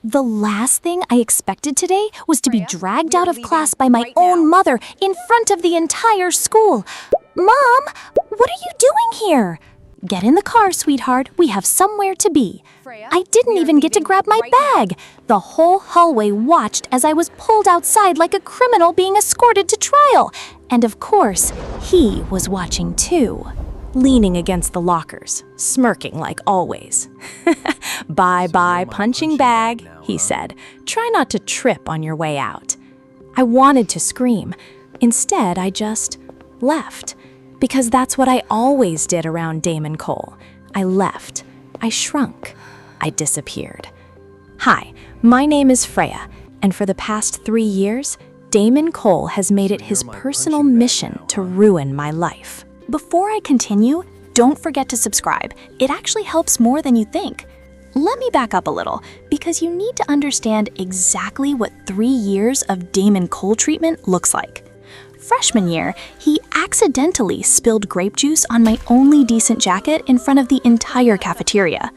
The last thing I expected today was to be dragged out of class by my own mother in front of the entire school. Mom, what are you doing here? Get in the car, sweetheart. We have somewhere to be. I didn't even get to grab my bag. The whole hallway watched as I was pulled outside like a criminal being escorted to trial. And of course, he was watching too. Leaning against the lockers, smirking like always. Bye-bye, punching bag, he said. Try not to trip on your way out. I wanted to scream. Instead, I just left. Because that's what I always did around Damon Cole. I left. I shrunk. I disappeared. Hi, my name is Freya, and for the past 3 years, Damon Cole has made it his personal mission to ruin my life. Before I continue, don't forget to subscribe. It actually helps more than you think. Let me back up a little, because you need to understand exactly what 3 years of Damon Cole treatment looks like. Freshman year, he accidentally spilled grape juice on my only decent jacket in front of the entire cafeteria.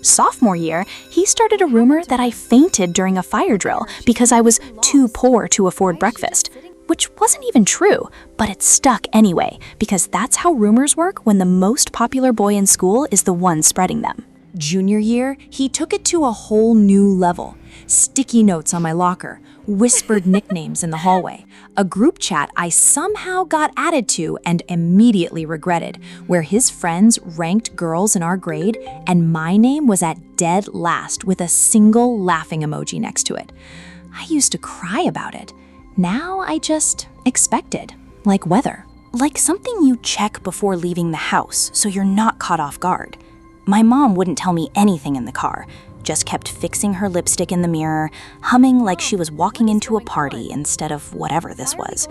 Sophomore year, he started a rumor that I fainted during a fire drill because I was too poor to afford breakfast. Which wasn't even true, but it stuck anyway, because that's how rumors work when the most popular boy in school is the one spreading them. Junior year, he took it to a whole new level. Sticky notes on my locker, whispered nicknames in the hallway, a group chat I somehow got added to and immediately regretted, where his friends ranked girls in our grade and my name was at dead last with a single laughing emoji next to it. I used to cry about it. Now I just expect it, like weather. Like something you check before leaving the house so you're not caught off guard. My mom wouldn't tell me anything in the car, just kept fixing her lipstick in the mirror, humming like she was walking into a party instead of whatever this was.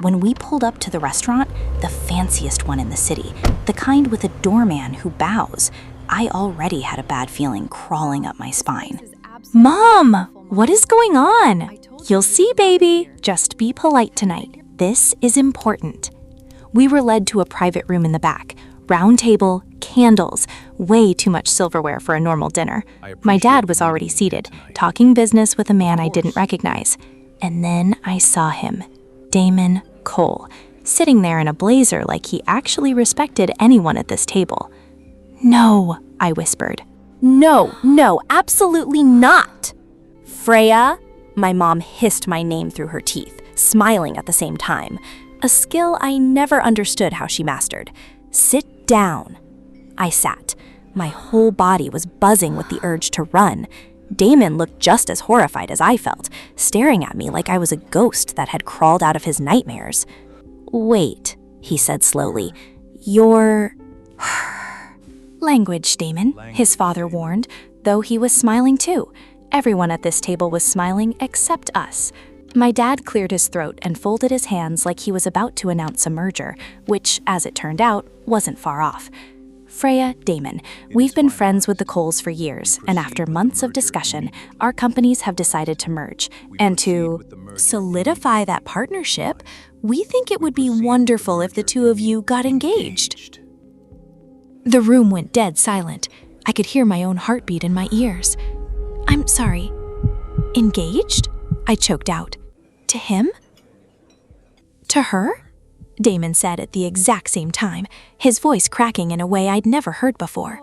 When we pulled up to the restaurant, the fanciest one in the city, the kind with a doorman who bows, I already had a bad feeling crawling up my spine. Mom, what is going on? You'll see, baby. Just be polite tonight. This is important. We were led to a private room in the back. Round table, candles, way too much silverware for a normal dinner. My dad was already seated, talking business with a man I didn't recognize. And then I saw him, Damon Cole, sitting there in a blazer like he actually respected anyone at this table. No, I whispered. No, absolutely not. Freya, my mom hissed my name through her teeth, smiling at the same time, a skill I never understood how she mastered. Sit down. I sat. My whole body was buzzing with the urge to run. Damon looked just as horrified as I felt, staring at me like I was a ghost that had crawled out of his nightmares. Wait, he said slowly. You're... Language, Damon, his father warned, though he was smiling too. Everyone at this table was smiling except us. My dad cleared his throat and folded his hands like he was about to announce a merger, which, as it turned out, wasn't far off. Freya, Damon, we've been friends with the Coles for years, and after months of discussion, our companies have decided to merge. And to solidify that partnership, we think it would be wonderful if the two of you got engaged. The room went dead silent. I could hear my own heartbeat in my ears. I'm sorry. Engaged? I choked out. To him? To her? Damon said at the exact same time, his voice cracking in a way I'd never heard before.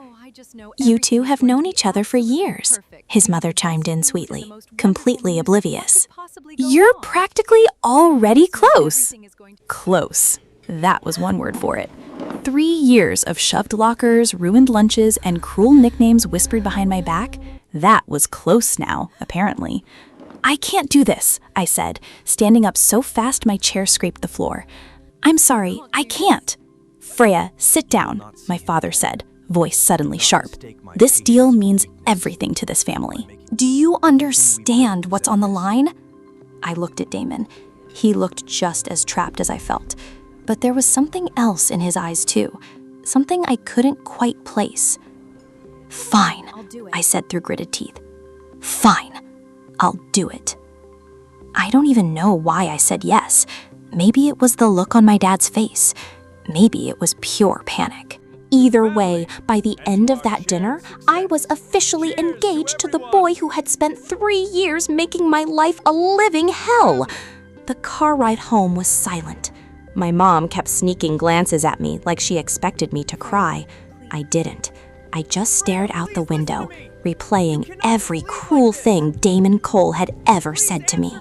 You two have known each other for years, his mother chimed in sweetly, completely oblivious. You're practically already close. Close. That was one word for it. 3 years of shoved lockers, ruined lunches, and cruel nicknames whispered behind my back. That was close now, apparently. I can't do this, I said, standing up so fast my chair scraped the floor. I'm sorry, I can't. Freya, sit down, my father said, voice suddenly sharp. This deal means everything to this family. Do you understand what's on the line? I looked at Damon. He looked just as trapped as I felt. But there was something else in his eyes too, something I couldn't quite place. Fine, I said through gritted teeth. Fine, I'll do it. I don't even know why I said yes. Maybe it was the look on my dad's face. Maybe it was pure panic. Either way, by the end of that dinner, I was officially engaged to the boy who had spent 3 years making my life a living hell. The car ride home was silent. My mom kept sneaking glances at me like she expected me to cry. I didn't. I just stared out the window, replaying every cruel thing Damon Cole had ever said to me.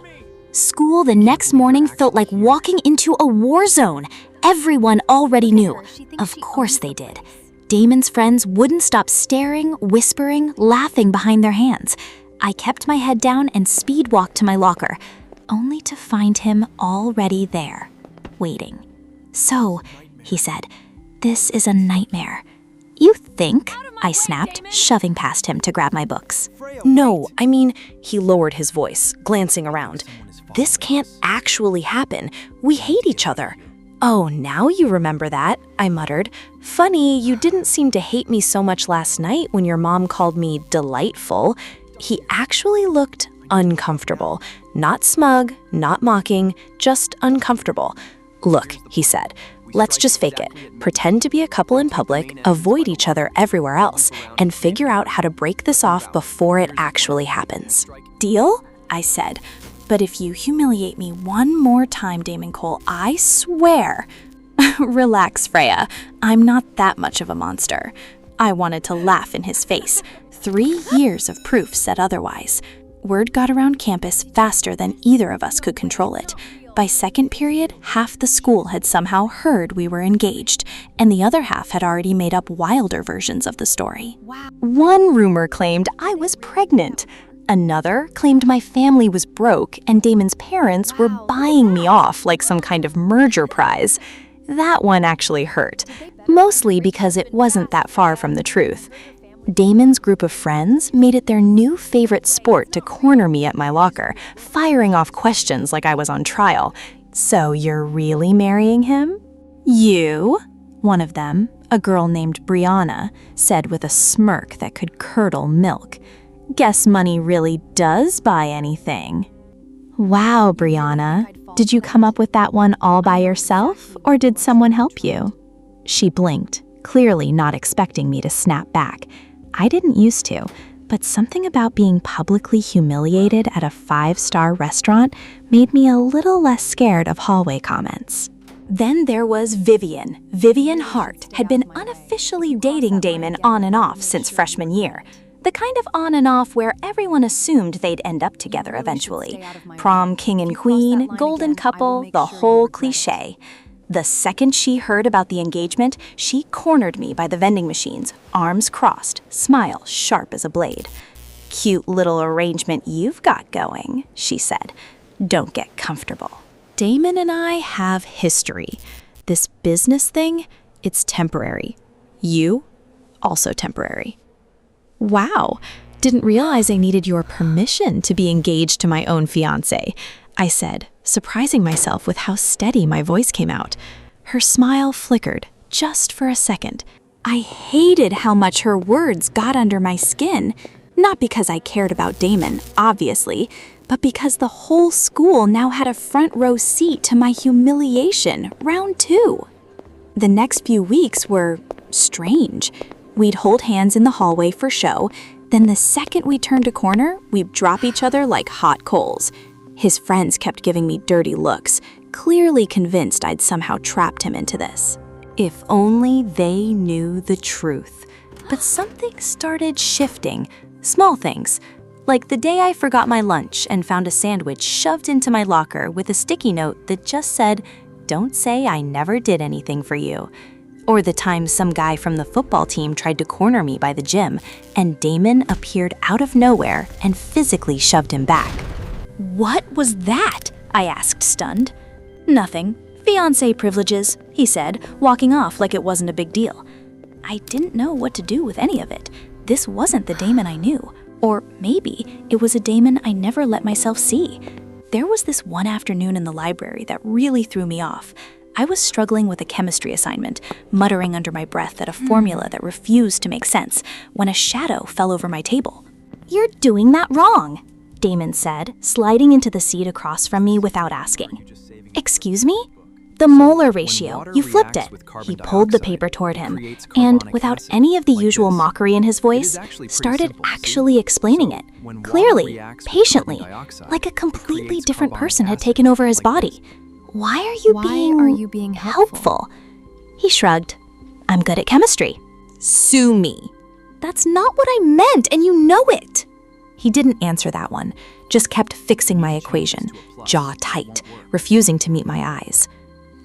School the next morning felt like walking into a war zone. Everyone already knew. Of course they did. Damon's friends wouldn't stop staring, whispering, laughing behind their hands. I kept my head down and speed walked to my locker, only to find him already there, waiting. "So," he said, "this is a nightmare." "You think?" I snapped, shoving past him to grab my books. "No, I mean," he lowered his voice, glancing around. "This can't actually happen. We hate each other." "Oh, now you remember that," I muttered. "Funny, you didn't seem to hate me so much last night when your mom called me delightful." He actually looked uncomfortable. Not smug, not mocking, just uncomfortable. "Look," he said, "let's just fake it. Pretend to be a couple in public, avoid each other everywhere else, and figure out how to break this off before it actually happens." "Deal?" I said. "But if you humiliate me one more time, Damon Cole, I swear." "Relax, Freya. I'm not that much of a monster." I wanted to laugh in his face. 3 years of proof said otherwise. Word got around campus faster than either of us could control it. By second period, half the school had somehow heard we were engaged, and the other half had already made up wilder versions of the story. One rumor claimed I was pregnant. Another claimed my family was broke and Damon's parents were buying me off like some kind of merger prize. That one actually hurt, mostly because it wasn't that far from the truth. Damon's group of friends made it their new favorite sport to corner me at my locker, firing off questions like I was on trial. "So you're really marrying him?" "You?" One of them, a girl named Brianna, said with a smirk that could curdle milk. "Guess money really does buy anything." "Wow, Brianna. Did you come up with that one all by yourself, or did someone help you?" She blinked, clearly not expecting me to snap back. I didn't used to, but something about being publicly humiliated at a 5-star restaurant made me a little less scared of hallway comments. Then there was Vivian. Vivian Hart had been unofficially dating Damon on and off since freshman year. The kind of on and off where everyone assumed they'd end up together eventually. Prom king and queen, golden couple, the whole cliché. The second she heard about the engagement, she cornered me by the vending machines, arms crossed, smile sharp as a blade. "Cute little arrangement you've got going," she said. "Don't get comfortable." Damon and I have history. This business thing, it's temporary. You, also temporary. "Wow, didn't realize I needed your permission to be engaged to my own fiancé," I said, surprising myself with how steady my voice came out. Her smile flickered, just for a second. I hated how much her words got under my skin. Not because I cared about Damon, obviously, but because the whole school now had a front row seat to my humiliation, round 2. The next few weeks were strange. We'd hold hands in the hallway for show, then the second we turned a corner, we'd drop each other like hot coals. His friends kept giving me dirty looks, clearly convinced I'd somehow trapped him into this. If only they knew the truth. But something started shifting, small things. Like the day I forgot my lunch and found a sandwich shoved into my locker with a sticky note that just said, "Don't say I never did anything for you." Or the time some guy from the football team tried to corner me by the gym, and Damon appeared out of nowhere and physically shoved him back. "What was that?" I asked, stunned. "Nothing. Fiancé privileges," he said, walking off like it wasn't a big deal. I didn't know what to do with any of it. This wasn't the Damon I knew. Or maybe it was a Damon I never let myself see. There was this one afternoon in the library that really threw me off. I was struggling with a chemistry assignment, muttering under my breath at a formula that refused to make sense, when a shadow fell over my table. "You're doing that wrong," Damon said, sliding into the seat across from me without asking. "Excuse me?" The molar ratio. You flipped it. He pulled the paper toward him, and without any of the usual mockery in his voice, started actually explaining it, clearly, patiently, like a completely different person had taken over his body. Why are you being helpful? He shrugged. I'm good at chemistry. Sue me. That's not what I meant, and you know it. He didn't answer that one, just kept fixing my equation, jaw tight, refusing to meet my eyes.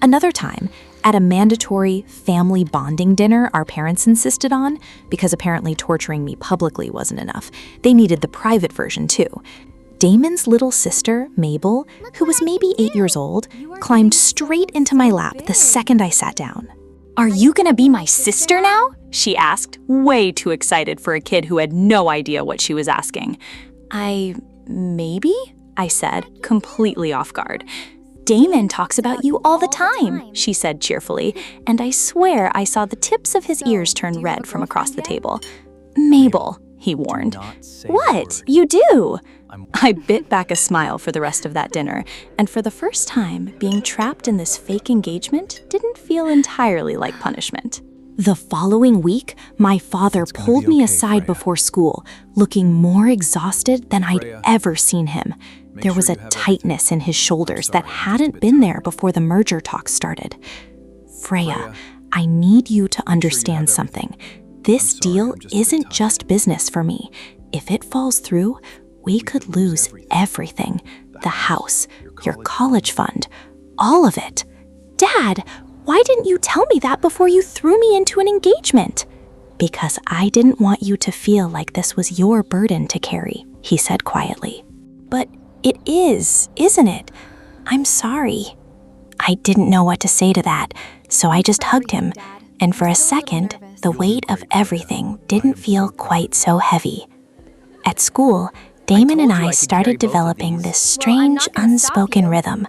Another time, at a mandatory family bonding dinner our parents insisted on, because apparently torturing me publicly wasn't enough, they needed the private version too. Damon's little sister, Mabel, who was maybe 8 years old, climbed straight into my lap the second I sat down. Are you gonna be my sister now? She asked, way too excited for a kid who had no idea what she was asking. Maybe? I said, completely off guard. Damon talks about you all the time, she said cheerfully, and I swear I saw the tips of his ears turn red from across the table. Mabel, he warned. What? You do? I bit back a smile for the rest of that dinner, and for the first time, being trapped in this fake engagement didn't feel entirely like punishment. The following week, my father pulled me aside before school, looking more exhausted than I'd ever seen him. There was a tightness in his shoulders that hadn't been there before the merger talks started. Freya, I need you to understand something. This deal isn't just business for me. If it falls through, we could lose everything. The house, your college fund, all of it. Dad, why didn't you tell me that before you threw me into an engagement? Because I didn't want you to feel like this was your burden to carry, he said quietly. But it is, isn't it? I'm sorry. I didn't know what to say to that, so I just hugged him, and for a second, the weight of everything didn't feel quite so heavy. At school, Damon and I started developing this strange, unspoken rhythm.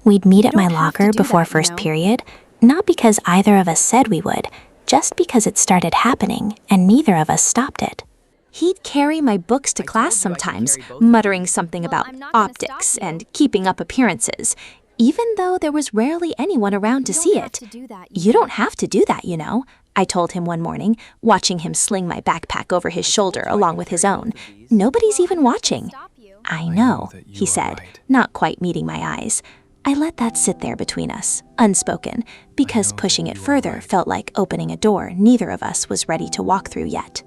We'd meet at my locker before first period, not because either of us said we would, just because it started happening and neither of us stopped it. He'd carry my books to class sometimes, muttering something about optics and keeping up appearances, even though there was rarely anyone around to see it. You don't have to do that, you know, I told him one morning, watching him sling my backpack over his shoulder along with his own. Nobody's even watching. I know, he said, not quite meeting my eyes. I let that sit there between us, unspoken, because pushing it further felt like opening a door neither of us was ready to walk through yet.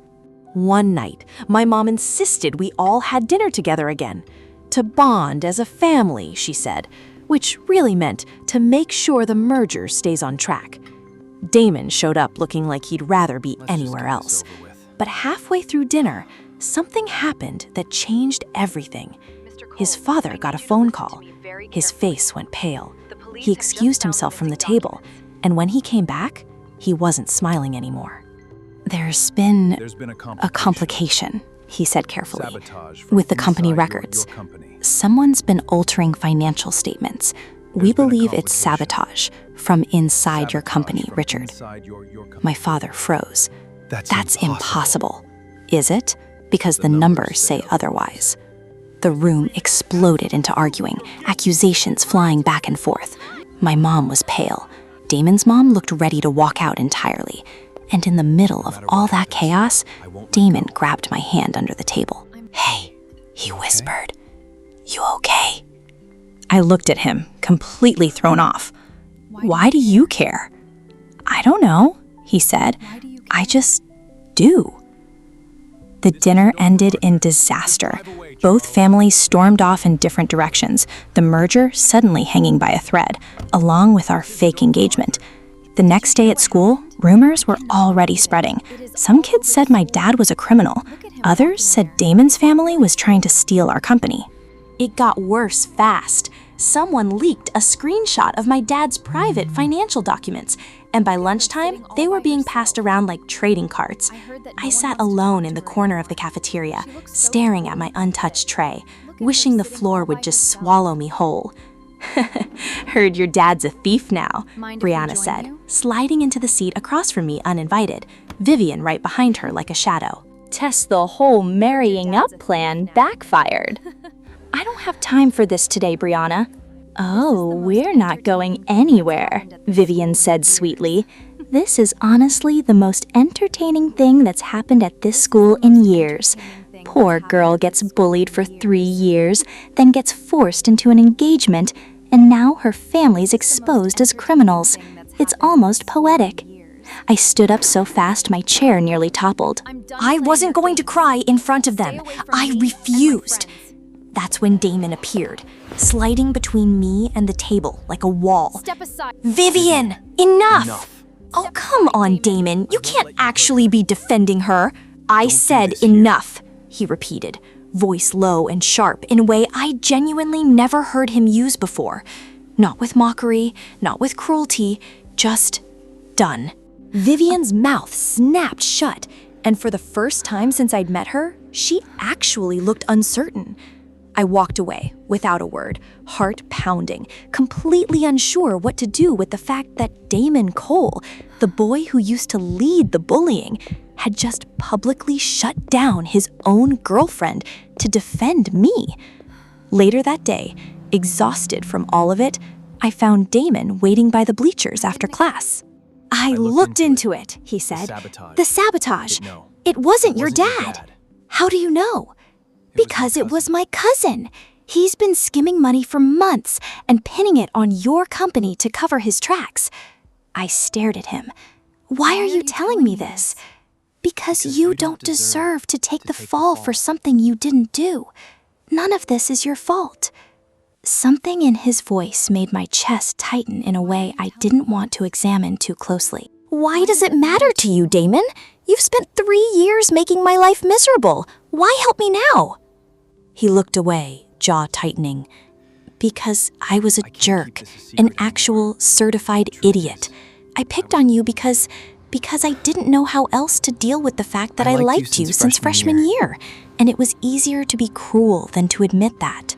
One night, my mom insisted we all had dinner together again. To bond as a family, she said, which really meant to make sure the merger stays on track. Damon showed up looking like he'd rather be anywhere else. But halfway through dinner, something happened that changed everything. His father got a phone call. His face went pale. He excused himself from the table, and when he came back, he wasn't smiling anymore. There's been a complication, he said carefully, with the company records. Someone's been altering financial statements. We believe it's sabotage from inside your company, Richard. My father froze. That's impossible. Is it? Because the numbers say otherwise. The room exploded into arguing, accusations flying back and forth. My mom was pale. Damon's mom looked ready to walk out entirely. And in the middle of all that chaos, Damon grabbed my hand under the table. Hey, he whispered. You okay? I looked at him, completely thrown off. Why do you care? I don't know, he said. I just do. The dinner ended in disaster. Both families stormed off in different directions, the merger suddenly hanging by a thread, along with our fake engagement. The next day at school, rumors were already spreading. Some kids said my dad was a criminal. Others said Damon's family was trying to steal our company. It got worse fast. Someone leaked a screenshot of my dad's private financial documents, and by lunchtime, they were being passed around like trading cards. I sat alone in the corner of the cafeteria, staring at my untouched tray, wishing the floor would just swallow me whole. Heard your dad's a thief now, Brianna said, sliding into the seat across from me uninvited, Vivian right behind her like a shadow. Tess, the whole marrying up plan backfired. I don't have time for this today, Brianna. Oh, we're not going anywhere, Vivian said sweetly. This is honestly the most entertaining thing that's happened at this school in years. Poor girl gets bullied for 3 years, then gets forced into an engagement, and now her family's exposed as criminals. It's almost poetic. I stood up so fast my chair nearly toppled. I wasn't going to cry in front of them. I refused. That's when Damon appeared, sliding between me and the table like a wall. Vivian, enough! Oh, come on, Damon. You can't actually be defending her. I said enough, he repeated, voice low and sharp in a way I genuinely never heard him use before. Not with mockery, not with cruelty, just done. Vivian's mouth snapped shut, and for the first time since I'd met her, she actually looked uncertain. I walked away without a word, heart pounding, completely unsure what to do with the fact that Damon Cole, the boy who used to lead the bullying, had just publicly shut down his own girlfriend to defend me. Later that day, exhausted from all of it, I found Damon waiting by the bleachers after class. I looked into it, he said. The sabotage. It wasn't your dad. How do you know? Because it was my cousin. He's been skimming money for months and pinning it on your company to cover his tracks. I stared at him. Why are you telling me this? Because you don't deserve to take the fall for something you didn't do. None of this is your fault. Something in his voice made my chest tighten in a way I didn't want to examine too closely. Why does it matter to you, Damon? You've spent 3 years making my life miserable. Why help me now? He looked away, jaw tightening. Because I was a jerk, an actual certified idiot. I picked on you because I didn't know how else to deal with the fact that I liked you since freshman year, and it was easier to be cruel than to admit that.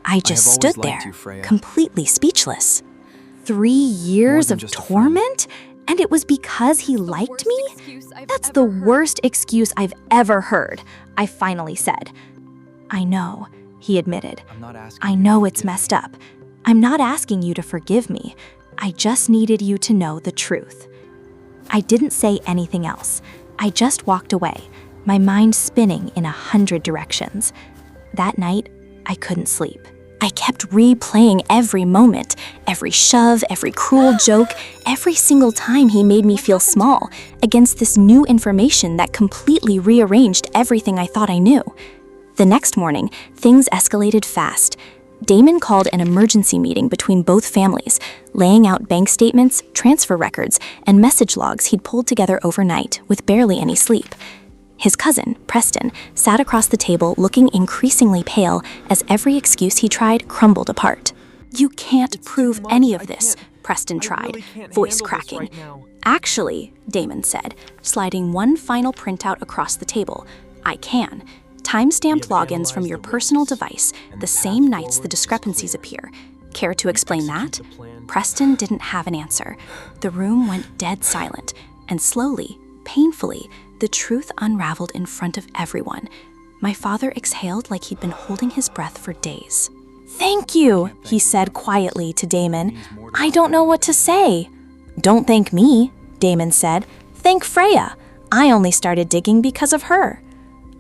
I just stood there, completely speechless. 3 years of torment? And it was because he liked me? That's the worst excuse I've ever heard, I finally said. I know, he admitted. I know it's messed up. I'm not asking you to forgive me. I just needed you to know the truth. I didn't say anything else. I just walked away, my mind spinning in 100 directions. That night, I couldn't sleep. I kept replaying every moment, every shove, every cruel joke, every single time he made me feel small, against this new information that completely rearranged everything I thought I knew. The next morning, things escalated fast. Damon called an emergency meeting between both families, laying out bank statements, transfer records, and message logs he'd pulled together overnight with barely any sleep. His cousin, Preston, sat across the table looking increasingly pale as every excuse he tried crumbled apart. You can't prove any of this, Preston tried, voice cracking. Actually, Damon said, sliding one final printout across the table, I can. Time-stamped logins from your personal device, the same nights the discrepancies appear. Care to explain that? Preston didn't have an answer. The room went dead silent, and slowly, painfully, the truth unraveled in front of everyone. My father exhaled like he'd been holding his breath for days. Thank you, he said quietly to Damon. I don't know what to say. Don't thank me, Damon said. Thank Freya. I only started digging because of her.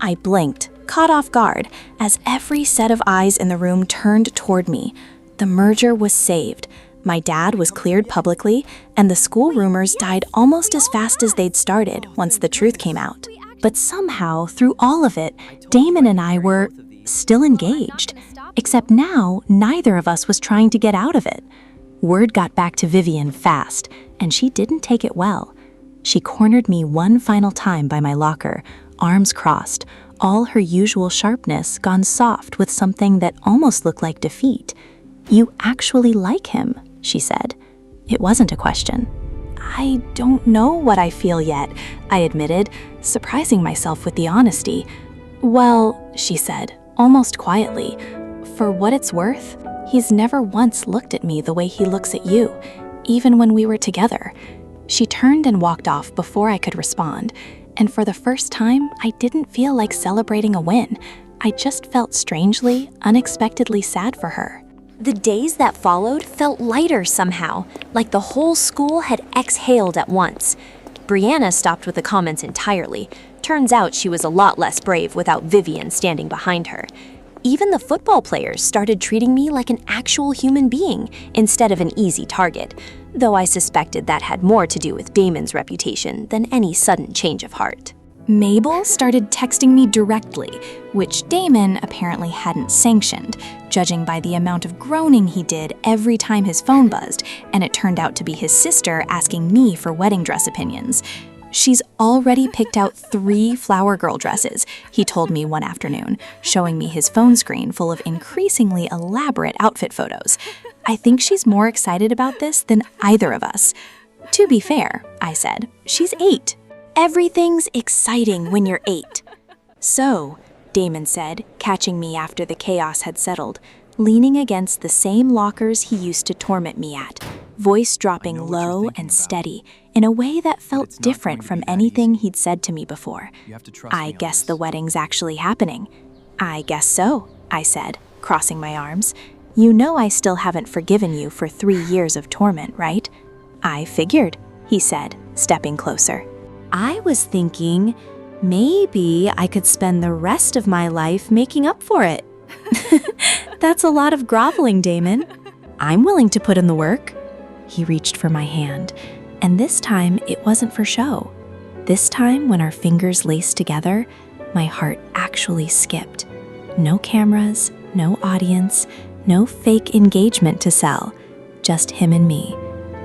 I blinked, caught off guard, as every set of eyes in the room turned toward me. The merger was saved. My dad was cleared publicly, and the school rumors died almost as fast as they'd started once the truth came out. But somehow, through all of it, Damon and I were still engaged. Except now, neither of us was trying to get out of it. Word got back to Vivian fast, and she didn't take it well. She cornered me one final time by my locker, arms crossed, all her usual sharpness gone soft with something that almost looked like defeat. You actually like him, she said. It wasn't a question. I don't know what I feel yet, I admitted, surprising myself with the honesty. Well, she said, almost quietly, for what it's worth, he's never once looked at me the way he looks at you, even when we were together. She turned and walked off before I could respond, and for the first time, I didn't feel like celebrating a win. I just felt strangely, unexpectedly sad for her. The days that followed felt lighter somehow, like the whole school had exhaled at once. Brianna stopped with the comments entirely. Turns out she was a lot less brave without Vivian standing behind her. Even the football players started treating me like an actual human being instead of an easy target, though I suspected that had more to do with Damon's reputation than any sudden change of heart. Mabel started texting me directly, which Damon apparently hadn't sanctioned, judging by the amount of groaning he did every time his phone buzzed, and it turned out to be his sister asking me for wedding dress opinions. She's already picked out 3 flower girl dresses, he told me one afternoon, showing me his phone screen full of increasingly elaborate outfit photos. I think she's more excited about this than either of us. To be fair, I said, she's 8. Everything's exciting when you're 8. So, Damon said, catching me after the chaos had settled, leaning against the same lockers he used to torment me at, voice dropping low and steady in a way that felt different from anything he'd said to me before. I guess the wedding's actually happening. I guess so, I said, crossing my arms. You know I still haven't forgiven you for 3 years of torment, right? I figured, he said, stepping closer. I was thinking, maybe I could spend the rest of my life making up for it. That's a lot of groveling, Damon. I'm willing to put in the work. He reached for my hand, and this time it wasn't for show. This time, when our fingers laced together, my heart actually skipped. No cameras, no audience, no fake engagement to sell. Just him and me,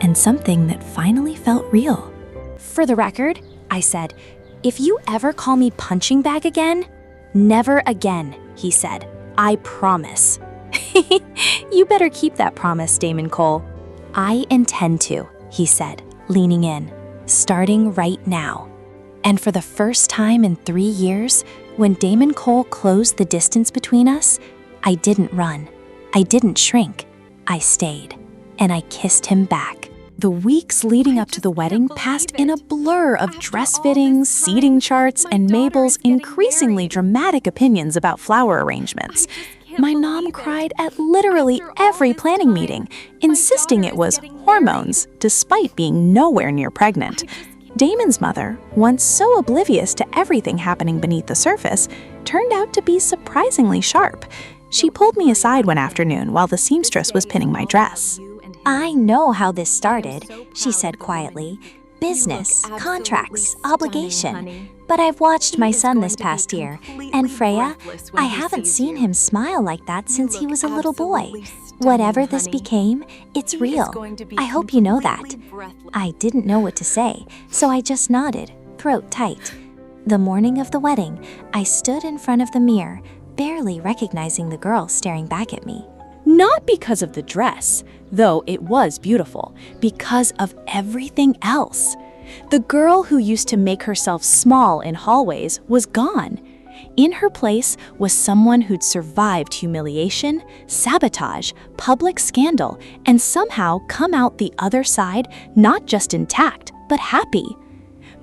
and something that finally felt real. For the record, I said, if you ever call me punching bag again, never again, he said. I promise. You better keep that promise, Damon Cole. I intend to, he said, leaning in, starting right now. And for the first time in 3 years, when Damon Cole closed the distance between us, I didn't run. I didn't shrink. I stayed, and I kissed him back. The weeks leading up to the wedding passed in a blur of dress fittings, seating charts, and Mabel's increasingly dramatic opinions about flower arrangements. My mom cried at literally every planning meeting, insisting it was hormones, despite being nowhere near pregnant. Damon's mother, once so oblivious to everything happening beneath the surface, turned out to be surprisingly sharp. She pulled me aside one afternoon while the seamstress was pinning my dress. I know how this started, she said quietly. Business, contracts, obligation. But I've watched my son this past year, and Freya, I haven't seen him smile like that since he was a little boy. Whatever this became, it's real. I hope you know that. I didn't know what to say, so I just nodded, throat tight. The morning of the wedding, I stood in front of the mirror, barely recognizing the girl staring back at me. Not because of the dress, though it was beautiful, because of everything else. The girl who used to make herself small in hallways was gone. In her place was someone who'd survived humiliation, sabotage, public scandal, and somehow come out the other side not just intact, but happy.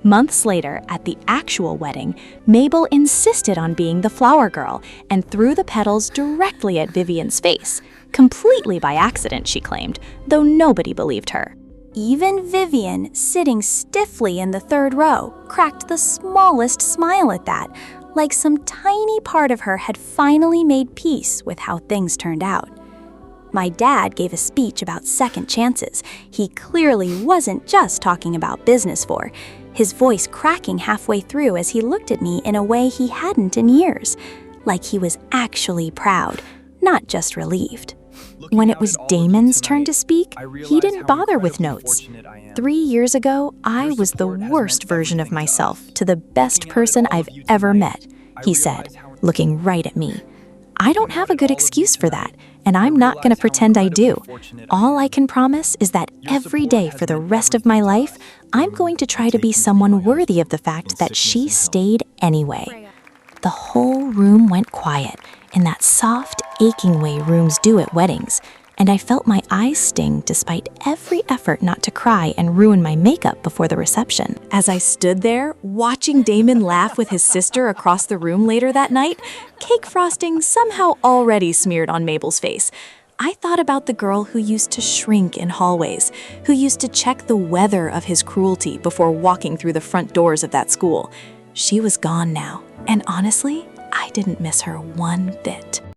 Months later, at the actual wedding, Mabel insisted on being the flower girl and threw the petals directly at Vivian's face, completely by accident, she claimed, though nobody believed her. Even Vivian, sitting stiffly in the 3rd row, cracked the smallest smile at that, like some tiny part of her had finally made peace with how things turned out. My dad gave a speech about second chances. He clearly wasn't just talking about business his voice cracking halfway through as he looked at me in a way he hadn't in years, like he was actually proud, not just relieved. When it was Damon's turn to speak, he didn't bother with notes. 3 years ago, I was the worst version of myself to the best person I've ever met, he said, looking right at me. I don't have a good excuse for that, and I'm not going to pretend I do. All I can promise is that every day for the rest of my life, I'm going to try to be someone worthy of the fact that she stayed anyway. The whole room went quiet, in that soft, aching way rooms do at weddings, and I felt my eyes sting despite every effort not to cry and ruin my makeup before the reception. As I stood there, watching Damon laugh with his sister across the room later that night, cake frosting somehow already smeared on Mabel's face, I thought about the girl who used to shrink in hallways, who used to check the weather of his cruelty before walking through the front doors of that school. She was gone now, and honestly, I didn't miss her one bit.